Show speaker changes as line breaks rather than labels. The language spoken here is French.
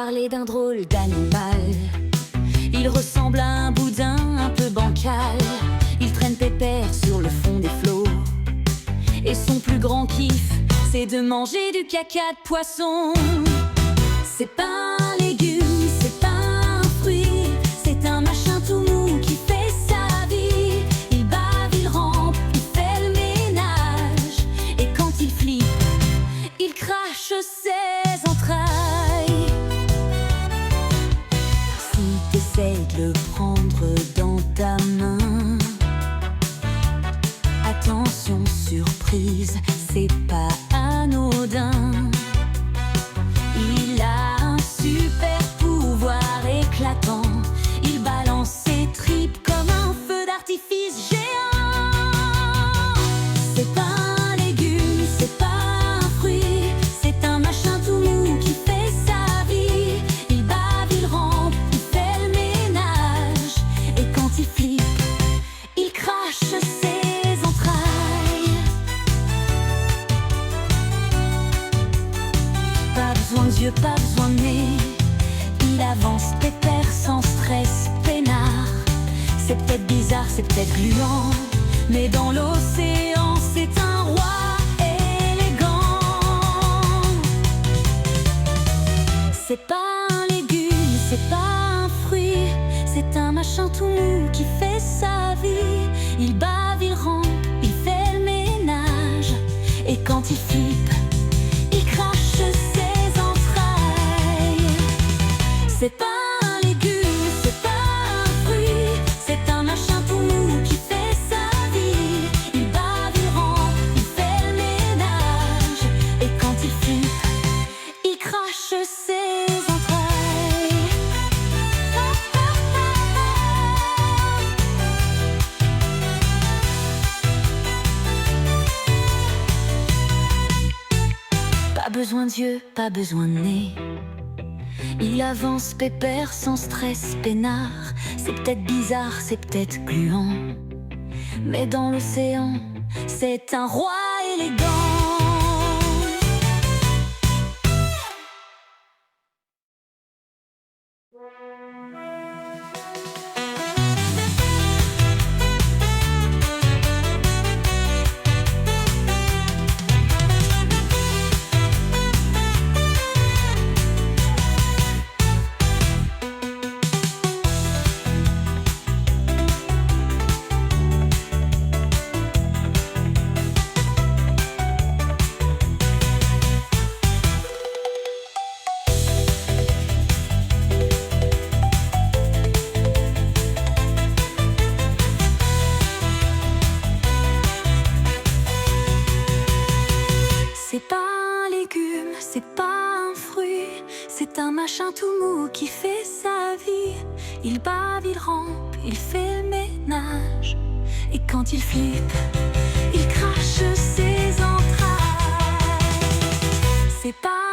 parler d'un drôle d'animal. Il ressemble à un boudin un peu bancal. Il traîne pépère sur le fond des flots. Et son plus grand kiff, c'est de manger du caca de poisson. C'est pas un légume, c'est pas un fruit, c'est un machin tout mou qui fait sa vie. Il bave, il rampe, il fait le ménage. Et quand il flippe, il crache ses entrailles. Si t'essayes de le prendre dans ta main, attention, surprise, c'est pas anodin. Il a un super pouvoir éclatant. Il balance ses tripes comme un feu d'artifice géant. C'est pas un légume, c'est pas un fruit, c'est un machin tout mou qui fait sa vie. Il bave, il rampe, il fait le ménage. Et quand il flippe, il crache ses entrailles. Pas besoin d'yeux, pas besoin de nez. Il avance pépère sans stress, peinard. C'est peut-être bizarre, c'est peut-être gluant, mais dans l'océan, c'est un roi élégant. C'est pas un légume, c'est pas un fruit, c'est un machin tout mou qui fait sa vie. Il bave, il rampe, il fait le ménage. Et quand il flippe, il crache ses entrailles. C'est pas un légume, c'est pas un fruit, c'est un machin tout mou qui fait sa vie. Il bave, il rampe, il fait le ménage. Et quand il flippe, il crache ses entrailles. Pas besoin d'yeux, pas besoin de nez. Il avance pépère sans stress, peinard. C'est peut-être bizarre, c'est peut-être gluant, mais dans l'océan, c'est un roi élégant. C'est pas un légume, c'est pas un fruit, c'est un machin tout mou qui fait sa vie. Il bave, il rampe, il fait le ménage. Et quand il flippe, il crache ses entrailles. C'est pas